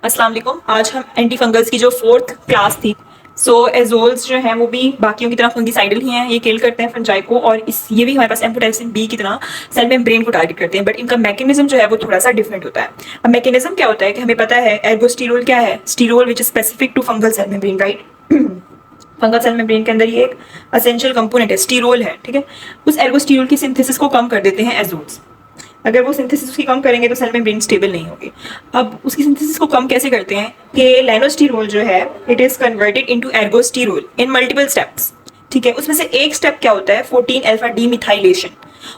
अस्सलाम वालेकुम। आज हम एंटी फंगल्स की जो फोर्थ क्लास थी, एजोल्स जो हैं वो भी बाकियों की तरह फंगिसाइडल ही हैं। ये किल करते हैं फंजाई को, और ये भी हमारे पास एम्फोटेरिसिन बी की तरह सेल मेम्ब्रेन को टारगेट करते हैं, बट इनका मैकेनिज्म जो है वो थोड़ा सा डिफरेंट होता है। अब मैकेनिज्म क्या होता है कि हमें पता है एर्गोस्टिरोल क्या है, sterol which is specific to fungal cell membrane, right. Fungal cell membrane के अंदर ये एक असेंशियल कंपोनेंट है, स्टीरोल है, ठीक है। उस एर्गोस्टिरोल की सिंथेसिस को कम कर देते हैं एजोल्स। अगर वो सिंथेसिस उसकी कम करेंगे तो सेल मेम्ब्रेन स्टेबल नहीं होगी। अब उसकी सिंथेसिस को कम कैसे करते हैं कि लैनोस्टिरोल जो है it is converted into ergosterol in multiple steps, ठीक है। उसमें से एक स्टेप क्या होता है, 14 अल्फा डीमिथाइलेशन,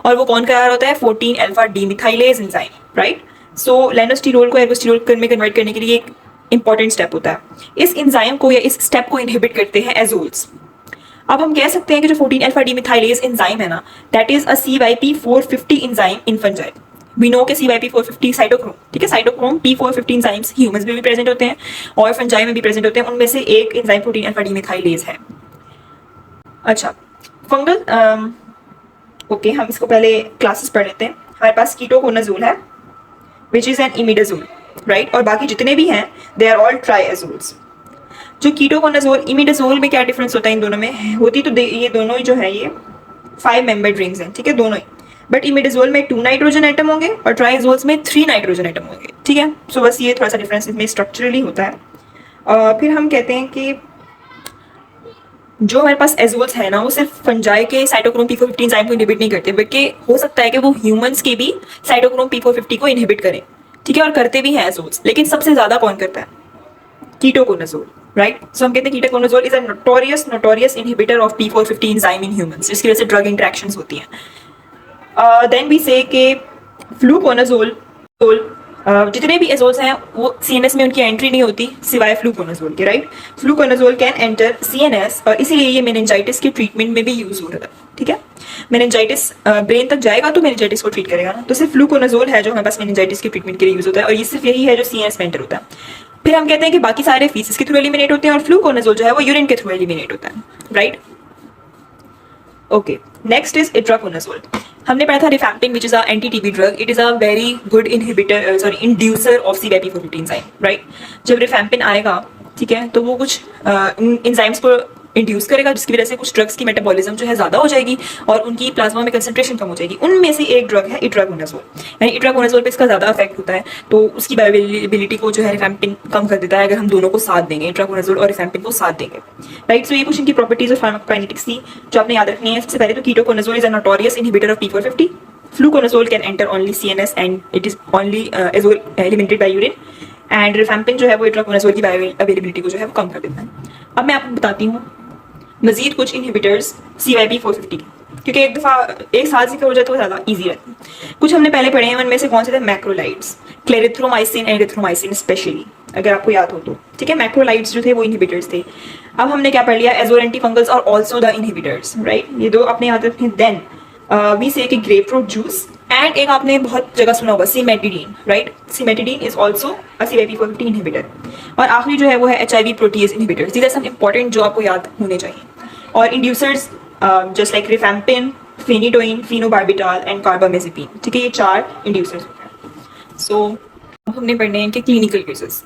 और वो कौन करा होता है, 14 अल्फा डीमिथाइलेज एंजाइम, राइट। सो लैनोस्टिरोल को एर्गोस्टिरोल में कन्वर्ट करने के लिए एक इंपॉर्टेंट स्टेप होता है। इस एंजाइम को या इस स्टेप को इनहिबिट करते हैं एजोल्स। अब हम कह सकते हैं कि जो 14 अल्फा डीमिथाइलेज एंजाइम है ना, that is a CYP450 enzyme in fungi. We know के CYP450 साइटोक्रोम, ठीक है। साइटोक्रोम P450 एंजाइम्स ह्यूमंस में भी प्रेजेंट होते हैं और फंजाई में भी प्रेजेंट होते हैं। उनमें से एक एंजाइम 14 अल्फा डीमिथाइलेज है। अच्छा, फंगल ओके, हम इसको पहले क्लासेस पढ़ लेते हैं। हमारे पास कीटोकोनाजोल है which is an imidazole, right, और बाकी जितने भी हैं दे आर ऑल ट्राइएजोल्स। जो कीटोकोनाजोल इमिडाजोल में क्या डिफरेंस होता है इन दोनों में, होती तो ये दोनों ही जो है ये 5 मेंबर्ड रिंग्स हैं, ठीक है, दोनों ही। बट इमिडाजोल में 2 नाइट्रोजन एटम होंगे और ट्राइजोल्स में 3 नाइट्रोजन एटम होंगे, ठीक है। सो बस ये थोड़ा सा डिफरेंस इसमें स्ट्रक्चरली होता है। फिर हम कहते हैं कि जो हमारे पास एजोल्स है ना, वो सिर्फ फंजाई के साइटोक्रोम P450 एंजाइम को इनहिबिट नहीं करते, बल्कि हो सकता है कि वो ह्यूमंस के भी साइटोक्रोम P450 को इनहिबिट करें, ठीक है, और करते भी हैं एजोल्स। लेकिन सबसे ज्यादा कौन करता है, कीटोकोनाजोल, राइट। सो हम कहते हैं ketoconazole is a notorious inhibitor of P450 enzyme in humans, जिसकी वजह से ड्रग इंटरेक्शंस होती हैं। देन वी से के फ्लूकोनाजोल, जितने भी एजोल्स हैं वो CNS में उनकी एंट्री नहीं होती सिवाय फ्लूकोनाजोल के, right. Fluconazole can enter CNS, और इसीलिए ये मेनिंजाइटिस के ट्रीटमेंट में भी यूज हो रहा है, ठीक है। मेनिंजाइटिस ब्रेन तक जाएगा तो मेनिंजाइटिस को ट्रीट करेगा ना, तो सिर्फ फ्लूकोनाजोल है जो हमारे पास मेनिंजाइटिस के ट्रीटमेंट के लिए यूज होता है, और ये सिर्फ यही है जो CNS में एंटर होता है। फिर हम कहते हैं कि बाकी सारे फीसिस के थ्रू एलिमिनेट होते हैं और फ्लूकोनाजोल जो है वो यूरिन के थ्रू एलिमिनेट होता है, right. Okay, next is itraconazole. हमने पढ़ा था rifampin which is a anti TB drug. It is a very good inhibitor, sorry inducer of CYP450 enzyme, right. जब रिफैम्पिन आएगा, ठीक है, तो वो कुछ एंजाइम्स को इंड्यूस करेगा, जिसकी वजह से कुछ ड्रग्स की मेटाबॉलिज्म जो है ज्यादा हो जाएगी और उनकी प्लाज्मा में कंसंट्रेशन कम हो जाएगी। उनमें से एक ड्रग है इट्राकोनाजोल, यानी इट्राकोनाजोल पे इसका ज्यादा इफेक्ट होता है, तो उसकी बायोअवेलेबिलिटी को जो है रिफैम्पिन कम कर देता है अगर हम दोनों को साथ देंगे, इट्राकोनाजोल और रिफैम्पिन को साथ देंगे, राइट। सो ये कुछ इनकी प्रॉपर्टीज और फार्माकोकाइनेटिक्स थी जो आपने याद रखनी है। सबसे पहले तो ketoconazole is a notorious inhibitor of P450। Fluconazole can enter only CNS and it is only eliminated bye urine, and rifampin जो है वो इट्राकोनाजोल की बायोअवेलेबिलिटी को जो है वो कम कर देता है। अब मैं आपको बताती हूँ मजीद कुछ इनहिबिटर्स CYP450 की, क्योंकि एक साथ जिक्र हो जाए तो ज़्यादा इजी रहता है। कुछ हमने पहले पढ़े हैं, उनमें से कौन से थे, मैक्रोलाइड्स, क्लेरिथ्रोमाइसिन, एरिथ्रोमाइसिन स्पेशली, अगर आपको याद हो तो, ठीक है। मैक्रोलाइड्स जो थे वो इनहिबिटर्स थे। अब हमने क्या पढ़ लिया, एजोल एंटी फंगल्स और ऑल्सो द इनहिबिटर्स, राइट। ये दो अपने याद रखें। देन वी से कि ग्रेप फ्रूट जूस, एंड एक आपने बहुत जगह सुना होगा cimetidine, right. Cimetidine is also a CYP450 inhibitor. और आखिरी जो है वो है HIV protease inhibitors. These are some important जो आपको याद होने चाहिए। और inducers just like rifampin, phenytoin, phenobarbital and carbamazepine, ठीक है, ये 4 इंड्यूसर्स होते हैं। सो हमने पढ़ने हैं इनके क्लिनिकल केसेस।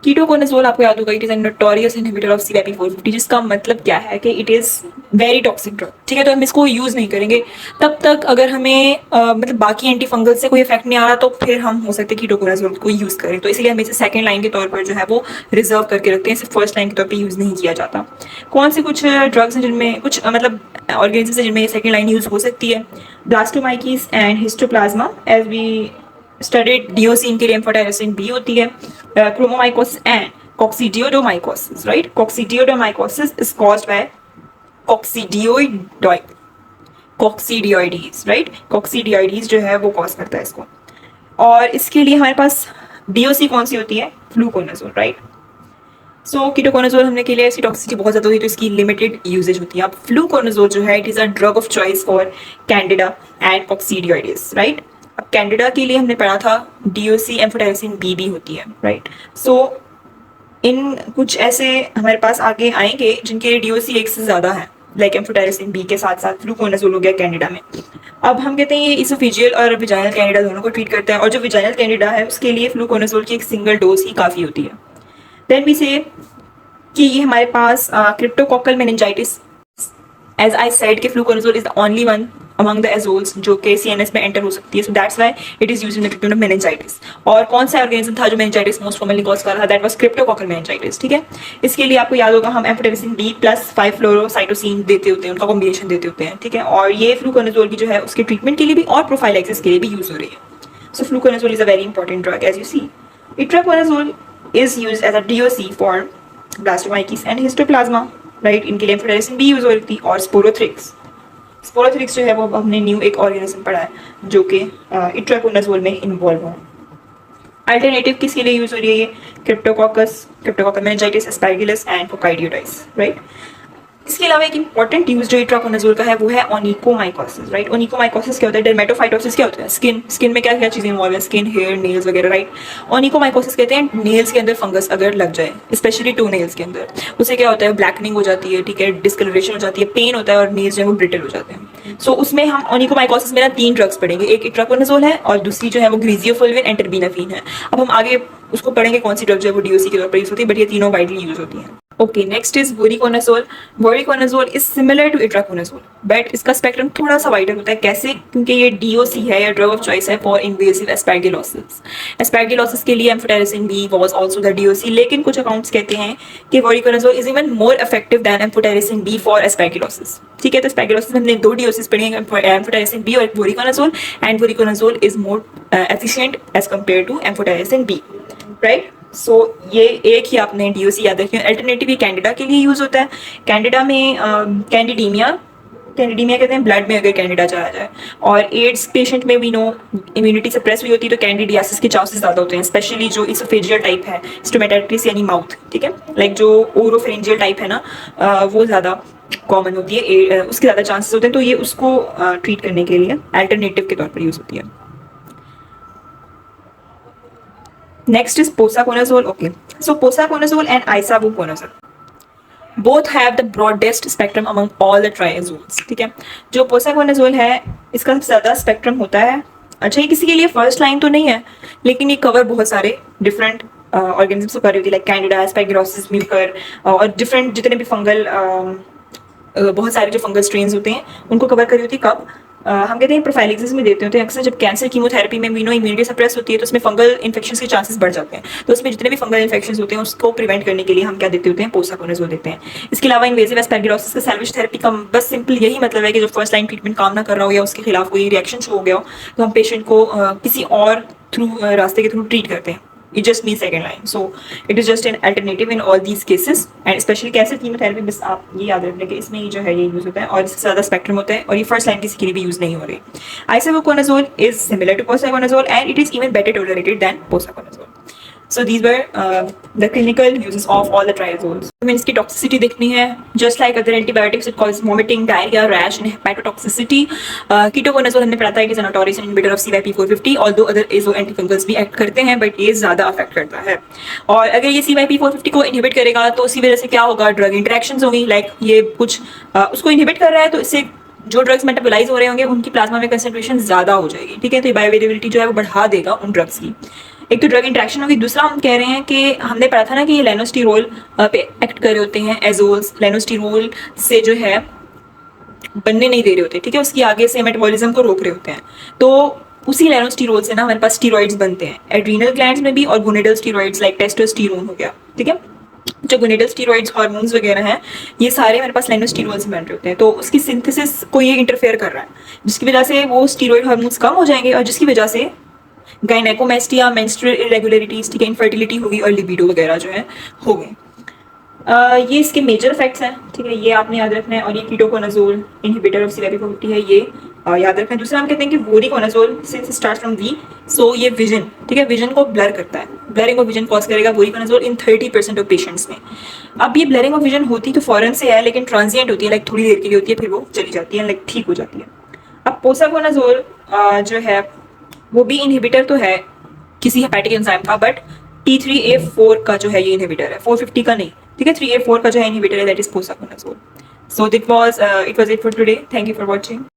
कीटोकोनाजोल आपको याद होगा, it is an notorious inhibitor of CYP450, जिसका मतलब क्या है कि it is very toxic drug, ठीक है। तो हम इसको यूज नहीं करेंगे तब तक अगर हमें मतलब बाकी एंटी फंगल से कोई इफेक्ट नहीं आ रहा, तो फिर हम हो सकते हैं कीटोकोनाजोल को यूज करें। तो इसलिए हम इसे सेकंड लाइन के तौर पर जो है वो रिजर्व करके रखते हैं, सिर्फ फर्स्ट लाइन के तौर पर यूज नहीं किया जाता। कौन से कुछ ड्रग्स हैं जिनमें कुछ मतलब ऑर्गेनिजम्स हैं जिनमें सेकंड लाइन यूज हो सकती है, blastomycosis and histoplasma, as we studied डियोसिन के लिए एम्फोटेरिसिन B होती है, chromomycosis and coccidioidomycosis, right. Coccidioidomycosis is caused by coccidioides, right. Coccidioides जो है वो कॉज करता है इसको। और इसके लिए हमारे पास DOC कौन सी होती है, फ्लूकोनाजोल, राइट। सो कीटोकोनाजोल हमने के लिए इसकी टॉक्सिसिटी बहुत ज़्यादा होती है, तो इसकी लिमिटेड यूजेज होती है। अब फ्लूकोनाजोल जो है it is a drug of choice for candida and coccidioides, right. अब कैंडिडा के लिए हमने पढ़ा था DOC एम्फोटेरिसिन B भी होती है, राइट। सो इन कुछ ऐसे हमारे पास आगे आएंगे जिनके लिए DOC एक से ज़्यादा है, लाइक एम्फोटेरिसिन बी के साथ साथ फ्लूकोनाजोल हो गया कैंडिडा में। अब हम कहते हैं ये इसोफेजियल और विजाइनल कैंडिडा दोनों को ट्रीट करता है, और जो विजाइनल कैंडिडा है उसके लिए फ्लूकोनाजोल की एक सिंगल डोज ही काफ़ी होती है। देन वी से कि ये हमारे पास cryptococcal meningitis, as I said कि fluconazole is the only one among the azoles जो कि सीएनएस में एंटर हो सकती है, so that's why it is used in the treatment of meningitis. और कौन सा ऑर्गेनिज्म था जो मेनिंजाइटिस मोस्ट कॉमनली कॉज कर रहा था? That was cryptococcal meningitis. ठीक है, इसके लिए आपको याद होगा हम एम्फोटेरिसिन बी प्लस 5-फ्लोरोसाइटोसिन देते होते हैं, उनका कॉम्बिनेशन देते होते हैं। ठीक है, और ये फ्लूकोनाजोल की जो है उसके ट्रीटमेंट के लिए भी और प्रोफाइलैक्सिस के लिए भी यूज हो रही है। So fluconazole is a very important drug as you see. Itraconazole is used as a DOC for blastomycosis and histoplasma, right. इनके लिए एम्फोटेरिसिन बी यूज हो रही थी, और स्पोरोथ्रिक्स जो है वो हमने न्यू एक ऑर्गेनिज्म पढ़ा है जो कि इट्राकोनाजोल में इन्वॉल्व हो। अल्टरनेटिव किसके लिए यूज हो रही है? ये cryptococcal meningitis, aspergillus and coccidioides, right. इसके अलावा एक इंपॉर्टेंट यूज जो इट्राकोनाजोल का है वो है ओनिकोमाइकोसिस, राइट। ओनिकोमाइकोसिस क्या होता है? डर्मेटोफाइटोसिस क्या होता है? स्किन में क्या क्या चीजें इन्वॉल्व है? स्किन, हेयर, नेल्स वगैरह, राइट। ओनिकोमाइकोसिस कहते हैं नेल्स के अंदर फंगस अगर लग जाए, स्पेशली टो नेल्स के अंदर, उससे क्या होता है? ब्लैकनिंग हो जाती है, ठीक है, डिस्कलरेशन हो जाती है, पेन होता है और नेल्स जो है वो ब्रिटल हो जाते हैं। सो उसमें हम ओनिकोमाइकोसिस में ना 3 ड्रग्स पढ़ेंगे, एक इट्राकोनाजोल है और दूसरी जो है वो ग्रीजियोफुल्विन एंड टर्बीनाफिन है। अब हम आगे उसको पढ़ेंगे कौन सी ड्रग जो है वो डीओसी के तौर पर यूज होती है, बट ये तीनों वाइडली यूज होती हैं। Okay, next is voriconazole. Voriconazole is similar to itraconazole, but इसका स्पेक्ट्रम थोड़ा सा वाइडर होता है। कैसे? क्योंकि ये डीओसी है या ड्रग ऑफ चॉइस है फॉर इन्वेसिव एस्परगिलोसिस। एस्परगिलोसिस के लिए amphotericin B was also the DOC, लेकिन कुछ अकाउंट्स कहते हैं कि voriconazole is even more effective than amphotericin B for aspergillosis. ठीक है, तो एस्परगिलोसिस में हमने 2 डीओसीज पढ़ी हैं, एम्फोटेरिसिन बी और voriconazole, and voriconazole is more efficient as compare to amphotericin B, right. So ये एक ही आपने डीओसी याद रखिए। अल्टरनेटिव ये कैंडिडा के लिए यूज होता है। कैंडिडा में कैंडिडीमिया कहते हैं ब्लड में अगर कैंडिडा चला जाए, और एड्स पेशेंट में वी नो इम्यूनिटी सप्रेस हुई होती है तो कैंडिडियासिस के चांसेस ज़्यादा होते हैं, स्पेशली जो इसोफेजियल टाइप है, स्टोमेटाइटिस यानी माउथ, ठीक है, लाइक जो ओरोफेरेंजियल टाइप है ना, वो ज़्यादा कॉमन होती है, उसके ज़्यादा चांसेस होते हैं, तो ये उसको ट्रीट करने के लिए अल्टरनेटिव के तौर पर यूज़ होती है। Next is posaconazole. Okay, so posaconazole and isavuconazole both have the broadest spectrum among all the triazoles. ठीक है, जो पोसाकोनाजोल है इसका सबसे ज़्यादा स्पेक्ट्रम होता है। अच्छा, ये किसी के लिए फर्स्ट लाइन तो नहीं है, लेकिन ये कवर बहुत सारे डिफरेंट ऑर्गेनिजम्स को कर रही होती है, लाइक कैंडिडा, एस्परगिलोसिस, म्यूकर, और डिफरेंट जितने भी फंगल बहुत सारे जो फंगल स्ट्रेन्स होते हैं उनको कवर करी होती है। कब? हम कहते हैं प्रोफाइलिक्सिस में देते होते हैं अक्सर, जब कैंसर कीमोथेरेपी में वीनो इम्यूनिटी सप्रेस होती है तो उसमें फंगल इन्फेक्शंस के चांसेस बढ़ जाते हैं, तो उसमें जितने भी फंगल इन्फेक्शंस होते हैं उसको प्रिवेंट करने के लिए हम क्या देते होते हैं? पोसाकोनाजोल देते हैं। इसके अलावा इन्वेसिव एस्परगिलोसिस का सैल्वेज थेरेपी का बस सिंपल यही मतलब है कि जो फर्स्ट लाइन ट्रीटमेंट काम ना कर रहा हो या उसके खिलाफ कोई रिएक्शन शो हो गया हो तो हम पेशेंट को किसी और रास्ते के थ्रू ट्रीट करते हैं। It just means second line, so it is just an alternative in all these cases, and especially cancer chemotherapy बस आप ये याद रखना कि इसमें ही जो है ये यूज होता है और इससे ज़्यादा स्पेक्ट्रम होता है, और ये फर्स्ट लाइन किसी के लिए भी यूज नहीं हो रही। Isavuconazole is similar to posaconazole and it is even better tolerated than posaconazole. So these were the clinical uses of all the triazoles. हमें इसकी टॉक्सिसिटी देखनी है, just like other antibiotics it causes vomiting, diarrhea, rash and hepatotoxicity. Ketoconazole हमने पढ़ा था कि notorious inhibitor of CYP450, although other azo antifungals भी act करते हैं बट ये ज़्यादा अफेक्ट करता है। और अगर ये CYP450 को इनहिबिट करेगा तो उसी वजह से क्या होगा? ड्रग इंटरेक्शंस होंगी, लाइक ये कुछ उसको इनहिबिट कर रहा है तो इससे जो ड्रग्स मेटाबोलाइज हो रहे होंगे उनकी प्लाज्मा में कंसंट्रेशन ज़्यादा हो जाएगी, ठीक है, तो बायोअवेलेबिलिटी जो है वो बढ़ा देगा उन ड्रग्स की। एक तो ड्रग इंट्रैक्शन होगी, दूसरा हम कह रहे हैं कि हमने पढ़ा था ना कि ये लेनोस्टिरोल पे एक्ट कर रहे होते हैं एजोल्स, लेनोस्टिरोल से जो है बनने नहीं दे रहे होते, ठीक है, उसकी आगे से मेटाबॉलिज्म को रोक रहे होते हैं, तो उसी लेनोस्टिरोल से ना हमारे पास स्टीरॉइड्स बनते हैं एड्रीनल ग्लैंड्स में भी, और गोनेडल स्टीरॉइड्स लाइक टेस्टोस्टेरोन हो गया, ठीक है, जो गोनेडल स्टीरॉइड्स हार्मोन्स वगैरह हैं ये सारे हमारे पास लेनोस्टिरोल से बन रहे होते हैं, तो उसकी सिंथेसिस को ये इंटरफेयर कर रहा है जिसकी वजह से वो स्टीरॉइड हार्मोन्स कम हो जाएंगे और जिसकी वजह से गायनेकोमेस्टिया, मेंस्ट्रुअल इरेगुलरिटीज, ठीक है, इनफर्टिलिटी होगी और लिबिडो वगैरह जो है हो गए। ये इसके मेजर इफेक्ट्स हैं, ठीक है, ये आपने याद रखना है। और ये कीटोकोनाजोल इनहिबिटर ऑफ CYP450 है, ये याद रखना है। दूसरा हम कहते हैं कि voriconazole since start from V, so ये विजन, ठीक है, विजन को ब्लर करता है, ब्लरिंग ऑफ विजन कॉज करेगा वोरिकोनाजोल इन 30% ऑफ पेशेंट्स में। अब ये ब्लरिंग ऑफ विजन होती तो फॉरन से है, लेकिन ट्रांजिएंट होती है, लाइक थोड़ी देर के लिए होती है, फिर वो चली जाती है, लाइक ठीक हो जाती है। अब पोसाकोनाजोल जो है वो भी इनहिबिटर तो है किसी हेपेटिक एंजाइम का, बट T3A4 का जो है ये इनहिबिटर है, 450 का नहीं, ठीक है, 3A4 का जो है इनहिबिटर है, that is posaconazole. So it was it for today. Thank you for watching.